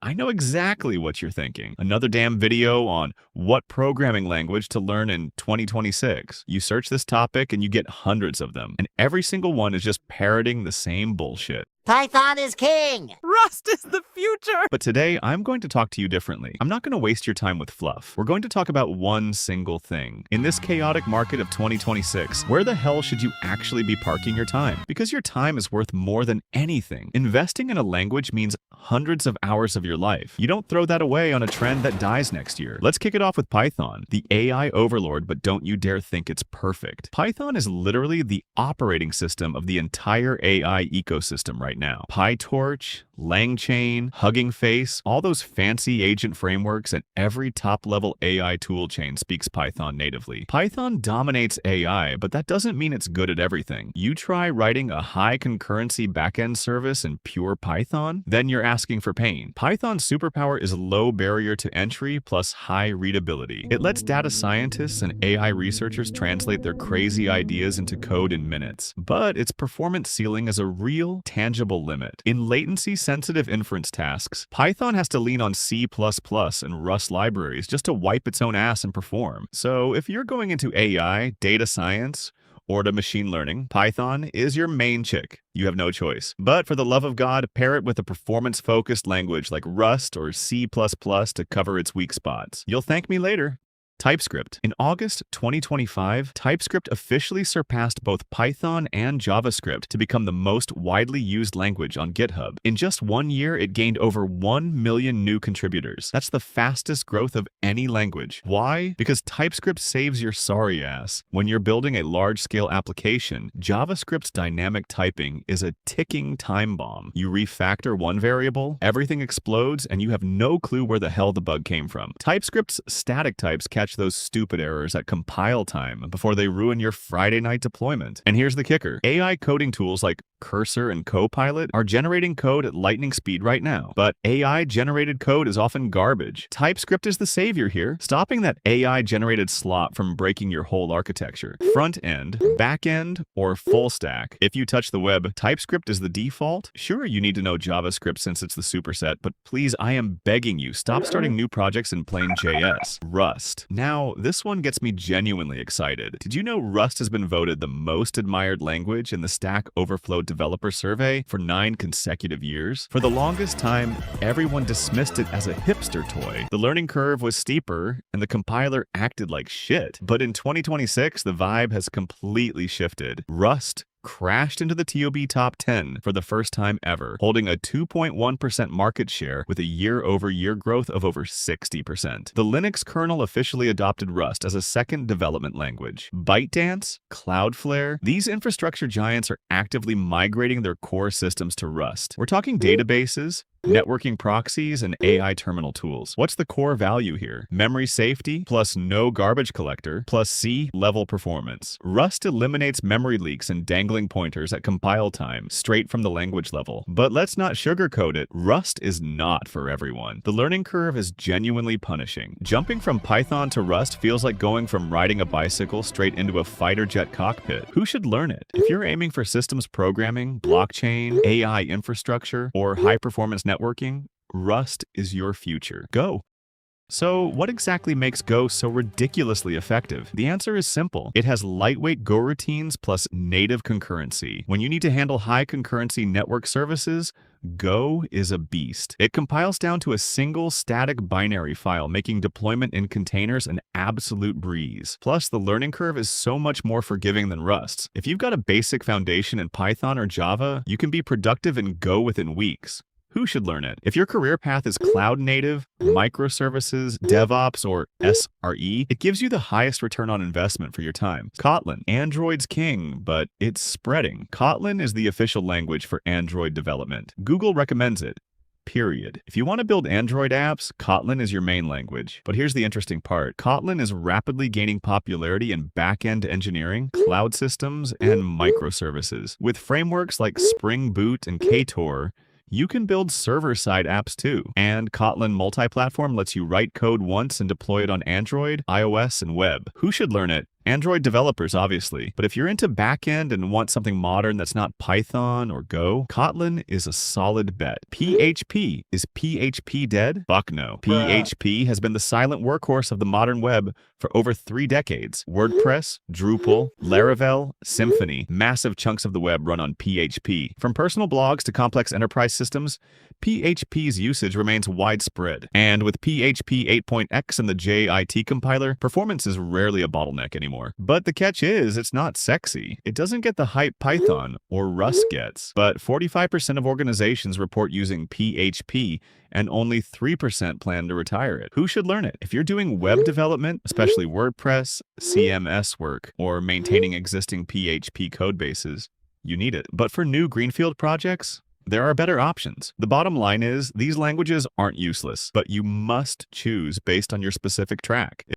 I know exactly what you're thinking. Another damn video on what programming language to learn in 2026. You search this topic and you get hundreds of them, and every single one is just parroting the same bullshit. Python is king! Rust is the future! But today, I'm going to talk to you differently. I'm not going to waste your time with fluff. We're going to talk about one single thing. In this chaotic market of 2026, where the hell should you actually be parking your time? Because your time is worth more than anything. Investing in a language means hundreds of hours of your life. You don't throw that away on a trend that dies next year. Let's kick it off with Python, the AI overlord, but don't you dare think it's perfect. Python is literally the operating system of the entire AI ecosystem right now. PyTorch, LangChain, Hugging Face, all those fancy agent frameworks and every top-level AI toolchain speaks Python natively. Python dominates AI, but that doesn't mean it's good at everything. You try writing a high concurrency backend service in pure Python, then you're asking for pain. Python's superpower is low barrier to entry plus high readability. It lets data scientists and AI researchers translate their crazy ideas into code in minutes. But its performance ceiling is a real, tangible limit. In latency-sensitive inference tasks, Python has to lean on C++ and Rust libraries just to wipe its own ass and perform. So if you're going into AI, data science, or to machine learning, Python is your main chick. You have no choice. But for the love of God, pair it with a performance-focused language like Rust or C++ to cover its weak spots. You'll thank me later. TypeScript. In August 2025, TypeScript officially surpassed both Python and JavaScript to become the most widely used language on GitHub. In just 1 year, it gained over 1 million new contributors. That's the fastest growth of any language. Why? Because TypeScript saves your sorry ass. When you're building a large-scale application, JavaScript's dynamic typing is a ticking time bomb. You refactor one variable, everything explodes, and you have no clue where the hell the bug came from. TypeScript's static types catch those stupid errors at compile time before they ruin your Friday night deployment. And here's the kicker. AI coding tools like Cursor and Copilot are generating code at lightning speed right now. But AI-generated code is often garbage. TypeScript is the savior here, stopping that AI-generated slop from breaking your whole architecture. Front end, back end, or full stack. If you touch the web, TypeScript is the default. Sure, you need to know JavaScript since it's the superset, but please, I am begging you, stop starting new projects in plain JS. Rust. Now, this one gets me genuinely excited. Did you know Rust has been voted the most admired language in the Stack Overflow Developer Survey for 9 consecutive years? For the longest time, everyone dismissed it as a hipster toy. The learning curve was steeper, and the compiler acted like shit. But in 2026, the vibe has completely shifted. Rust crashed into the TOB top 10 for the first time ever, holding a 2.1% market share with a year-over-year growth of over 60%. The Linux kernel officially adopted Rust as a second development language. ByteDance, Cloudflare, these infrastructure giants are actively migrating their core systems to Rust. We're talking databases, networking proxies, and AI terminal tools. What's the core value here? Memory safety plus no garbage collector plus C-level performance. Rust eliminates memory leaks and dangling pointers at compile time straight from the language level. But let's not sugarcoat it. Rust is not for everyone. The learning curve is genuinely punishing. Jumping from Python to Rust feels like going from riding a bicycle straight into a fighter jet cockpit. Who should learn it? If you're aiming for systems programming, blockchain, AI infrastructure, or high-performance networking, Rust is your future. Go! So what exactly makes Go so ridiculously effective? The answer is simple. It has lightweight Go routines plus native concurrency. When you need to handle high concurrency network services, Go is a beast. It compiles down to a single static binary file, making deployment in containers an absolute breeze. Plus, the learning curve is so much more forgiving than Rust's. If you've got a basic foundation in Python or Java, you can be productive in Go within weeks. Who should learn it? If your career path is cloud native, microservices, DevOps, or SRE, it gives you the highest return on investment for your time. Kotlin. Android's king, but it's spreading. Kotlin is the official language for Android development. Google recommends it. Period. If you want to build Android apps, Kotlin is your main language. But here's the interesting part. Kotlin is rapidly gaining popularity in back-end engineering, cloud systems, and microservices. With frameworks like Spring Boot and Ktor, you can build server-side apps too. And Kotlin multi-platform lets you write code once and deploy it on Android, iOS, and web. Who should learn it? Android developers, obviously. But if you're into backend and want something modern that's not Python or Go, Kotlin is a solid bet. PHP. Is PHP dead? Fuck no. PHP has been the silent workhorse of the modern web for over 3 decades. WordPress, Drupal, Laravel, Symfony, massive chunks of the web run on PHP. From personal blogs to complex enterprise systems, PHP's usage remains widespread. And with PHP 8.x and the JIT compiler, performance is rarely a bottleneck anymore. But the catch is, it's not sexy. It doesn't get the hype Python or Rust gets. But 45% of organizations report using PHP, and only 3% plan to retire it. Who should learn it? If you're doing web development, especially WordPress, CMS work, or maintaining existing PHP codebases, you need it. But for new greenfield projects, there are better options. The bottom line is, these languages aren't useless, but you must choose based on your specific track.